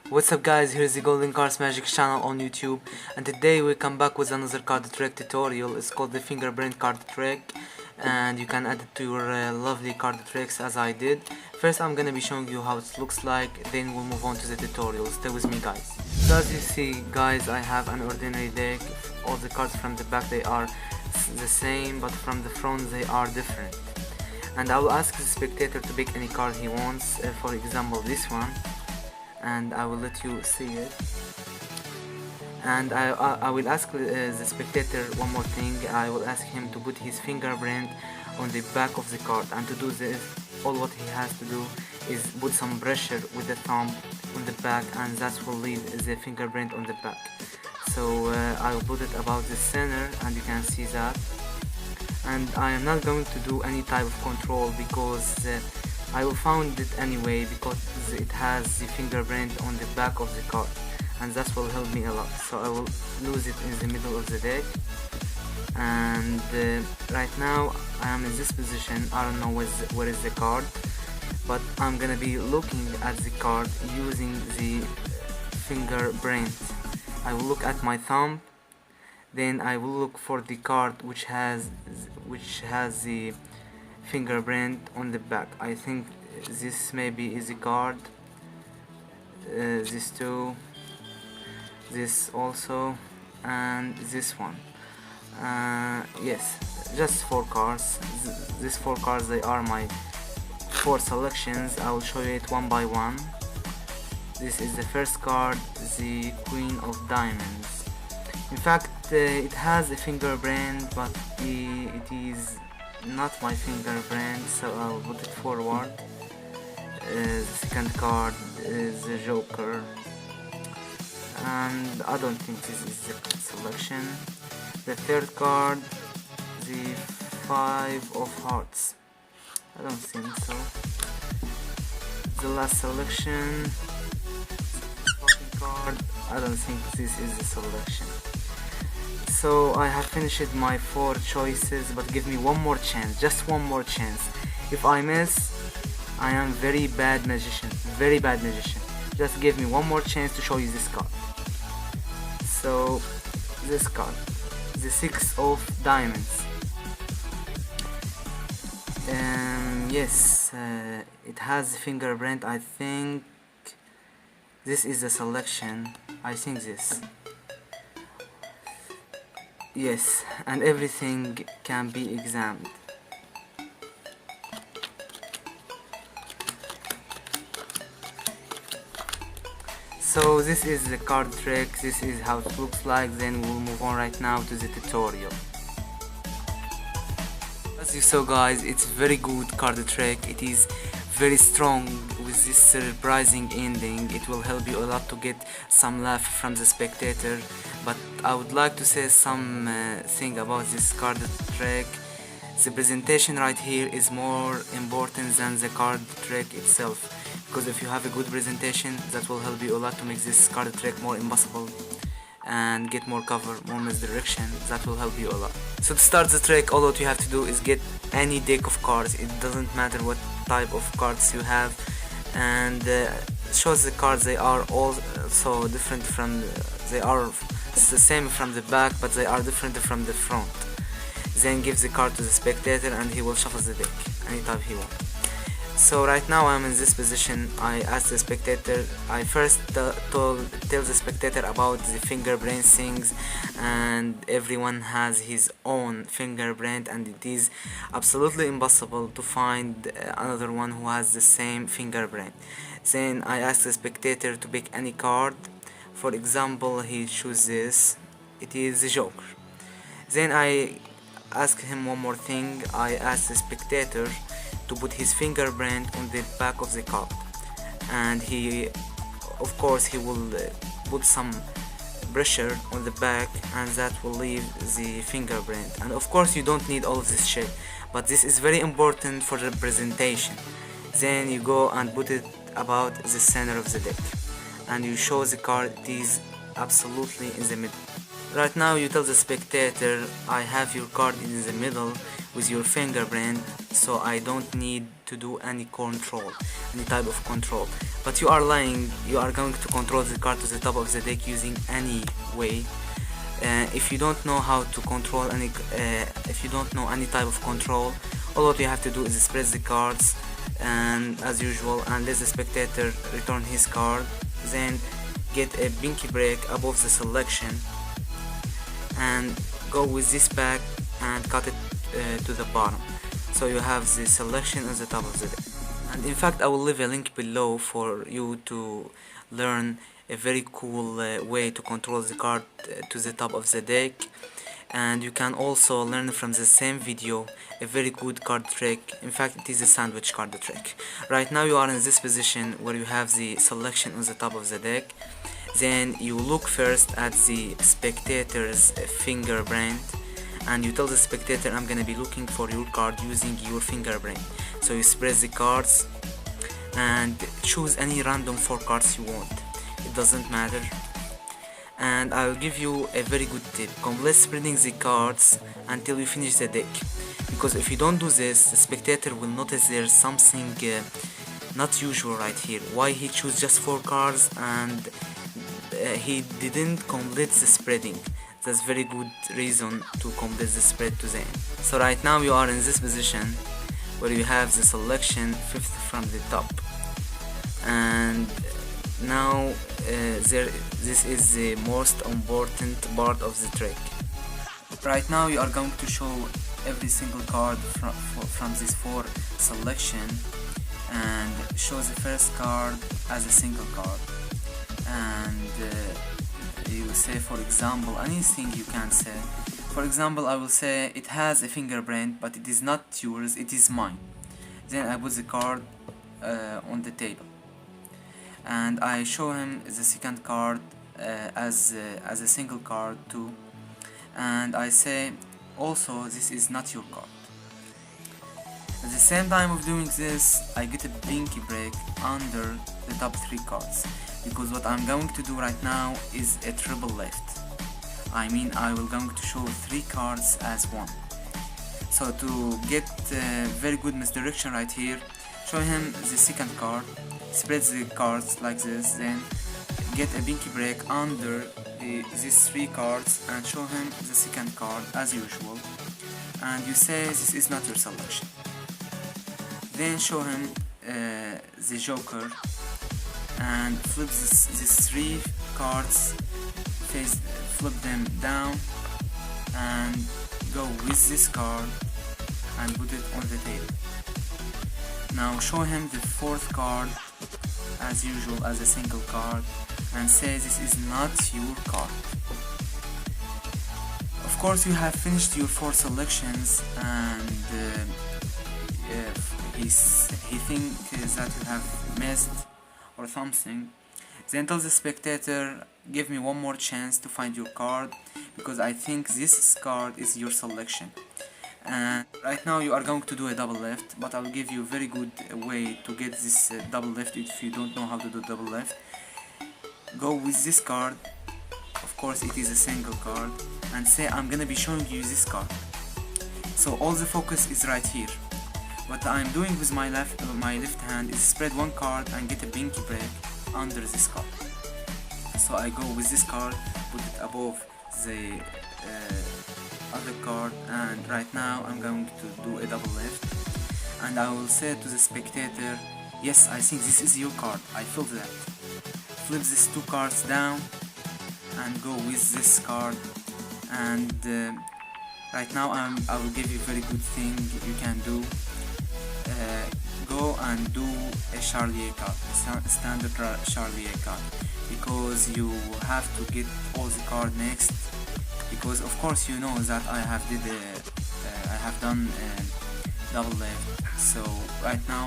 What's up guys, here's the Golden Cards Magic channel on YouTube, and today we come back with another card trick tutorial. It's called the fingerprint card trick, and you can add it to your lovely card tricks as I did. First I'm gonna be showing you how it looks like, then we'll move on to the tutorial. Stay with me guys. So as you see guys, I have an ordinary deck. All the cards from the back they are the same, but from the front they are different. And I will ask the spectator to pick any card he wants, for example this one, and I will let you see it. And I will ask the spectator one more thing. I will ask him to put his fingerprint on the back of the card, and to do this, all what he has to do is put some pressure with the thumb on the back, and that will leave the fingerprint on the back. So I will put it about the center, and you can see that. And I am not going to do any type of control because I will found it anyway, because it has the fingerprint on the back of the card, and that will help me a lot. So I will lose it in the middle of the deck, and right now I am in this position. I don't know where is the card, but I'm gonna be looking at the card using the fingerprint. I will look at my thumb, then I will look for the card which has the fingerprint on the back. I think this maybe is a card, this two, this also, and this one. Yes, just 4 cards. These 4 cards, they are my 4 selections. I will show you it one by one. This is the first card, the Queen of Diamonds. In fact, it has a fingerprint, but it is not my fingerprint, so I'll put it forward. The second card is the Joker, and I don't think this is the selection. The third card, the 5 of Hearts. I don't think so. The last selection, card. I don't think this is the selection. So I have finished my 4 choices, but give me one more chance, just one more chance. If I miss, I am very bad magician, very bad magician. Just give me one more chance to show you this card. So this card, the 6 of Diamonds. Yes, it has a fingerprint. I think this is the selection. I think this. Yes, and everything can be examined. So this is the card trick, this is how it looks like. Then we'll move on right now to the tutorial. As you saw guys, it's very good card trick. It is very strong with this surprising ending. It will help you a lot to get some laugh from the spectator. But I would like to say some thing about this card trick. The presentation right here is more important than the card trick itself, because if you have a good presentation, that will help you a lot to make this card trick more impossible and get more cover, more misdirection. That will help you a lot. So to start the trick, all what you have to do is get any deck of cards. It doesn't matter what type of cards you have, and shows the cards. They are all so different from it's the same from the back, but they are different from the front. Then give the card to the spectator, and he will shuffle the deck anytime he wants. So right now I'm in this position. I ask the spectator. I first tell the spectator about the fingerprint things, and everyone has his own fingerprint, and it is absolutely impossible to find another one who has the same fingerprint. Then I ask the spectator to pick any card. For example, he chooses this. It is the Joker. Then I ask him one more thing. I ask the spectator to put his fingerprint on the back of the card, and he, of course, he will put some pressure on the back, and that will leave the fingerprint. And of course you don't need all of this shit, but this is very important for the presentation. Then you go and put it about the center of the deck, and you show the card. It is absolutely in the middle. Right now you tell the spectator, I have your card in the middle with your fingerprint, so I don't need to do any type of control. but you are lying. You are going to control the card to the top of the deck using any way. If you don't know how to control any, if you don't know any type of control, all what you have to do is spread the cards, and as usual, and let the spectator return his card. Then get a pinky break above the selection, and go with this pack and cut it to the bottom, so you have the selection on the top of the deck. And in fact, I will leave a link below for you to learn a very cool way to control the card to the top of the deck. And you can also learn from the same video a very good card trick. In fact, it is a sandwich card trick. Right now you are in this position where you have the selection on the top of the deck. Then you look first at the spectator's fingerprint, and you tell the spectator, I'm gonna be looking for your card using your fingerprint. So you spread the cards and choose any random 4 cards you want. It doesn't matter. And I'll give you a very good tip: complete spreading the cards until you finish the deck, because if you don't do this, the spectator will notice there's something not usual right here. Why he chose just 4 cards and he didn't complete the spreading. That's very good reason to complete the spread to the end. So right now you are in this position where you have the selection 5th from the top, and now this is the most important part of the trick. Right now you are going to show every single card from this 4 selection, and show the first card as a single card, and you say, for example, anything you can say. For example, I will say it has a fingerprint, but it is not yours, it is mine. Then I put the card on the table, and I show him the second card as a single card too, and I say also, this is not your card. At the same time of doing this, I get a pinky break under the top 3 cards, because what I'm going to do right now is a triple lift. I mean, I will going to show 3 cards as one. So to get very good misdirection right here, show him the second card, spread the cards like this, then get a pinky break under these 3 cards and show him the second card as usual, and you say this is not your selection. Then show him the joker and flip these 3 cards, flip them down, and go with this card and put it on the table. Now show him the 4th card as usual as a single card, and say this is not your card. Of course, you have finished your 4 selections, and he thinks that you have missed or something. Then tell the spectator, give me one more chance to find your card, because I think this card is your selection. And right now you are going to do a double lift, but I will give you a very good way to get this double lift if you don't know how to do double lift. Go with this card, of course it is a single card, and say, I'm gonna be showing you this card. So all the focus is right here. What I'm doing with my left hand is spread 1 card and get a pinky break under this card. So I go with this card, put it above the other card, and right now I'm going to do a double lift, and I will say to the spectator, yes, I think this is your card, I feel that. Flip these 2 cards down and go with this card, and right now I will give you a very good thing you can do. Go and do a Charlier card, standard Charlier card, because you have to get all the card next, because of course you know that I have done a double lift. So right now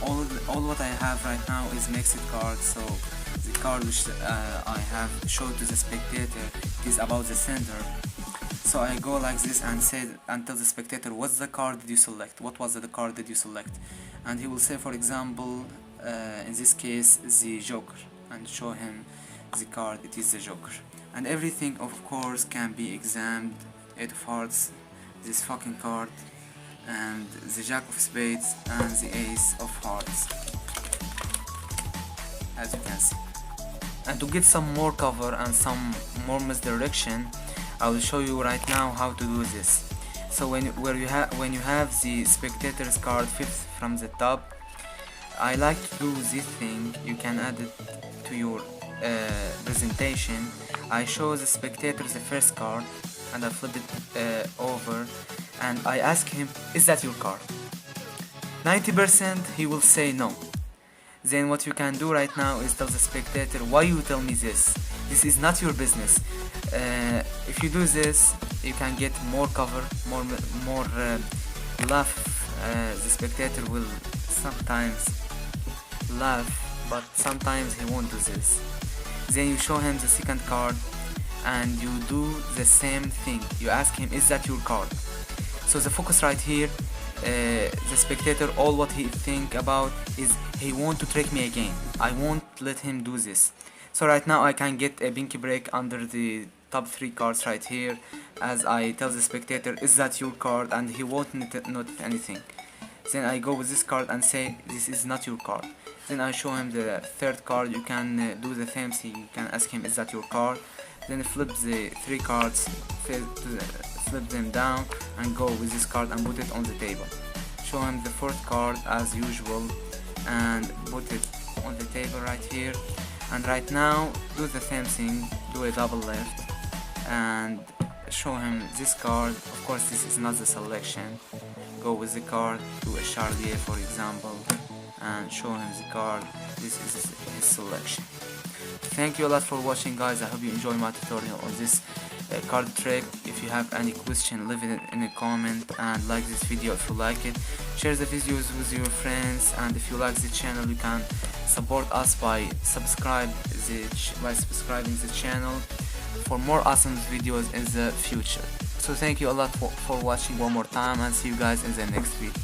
all what I have right now is mixed cards. So the card which I have showed to the spectator is about the center. So I go like this and say, and tell the spectator, what's the card did you select? What was the card did you select? And he will say, for example, in this case, the joker, and show him the card, it is the joker. And everything of course can be examined: 8 of hearts, this fucking card, and the jack of spades, and the ace of hearts. as you can see. And to get some more cover and some more misdirection, I will show you right now how to do this. So when you have the spectator's card fifth from the top, I like to do this thing. You can add it to your presentation. I show the spectator the first card and I flip it over and I ask him, is that your card? 90% he will say no. Then what you can do right now is tell the spectator, why you tell me this? This is not your business. If you do this, you can get more cover, more laugh. The spectator will sometimes laugh, but sometimes he won't do this. Then you show him the second card and you do the same thing. You ask him, is that your card? So the focus right here, the spectator, all what he think about is he want to trick me again. I won't let him do this. So right now I can get a pinky break under the top 3 cards right here, as I tell the spectator, is that your card? And he won't notice anything. Then I go with this card and say, this is not your card. Then I show him the third card. You can do the same thing. You can ask him, is that your card? Then flip the 3 cards, flip them down and go with this card and put it on the table. Show him the fourth card as usual and put it on the table right here. And right now do the same thing, do a double lift and show him this card. Of course this is not the selection. Go with the card, do a charlier for example, and show him the card. This is his selection. Thank you a lot for watching, guys. I hope you enjoy my tutorial on this card trick. If you have any question, leave it in a comment and like this video if you like it. Share the videos with your friends, and if you like the channel, you can support us by subscribing the channel for more awesome videos in the future. So thank you a lot for watching one more time, and see you guys in the next video.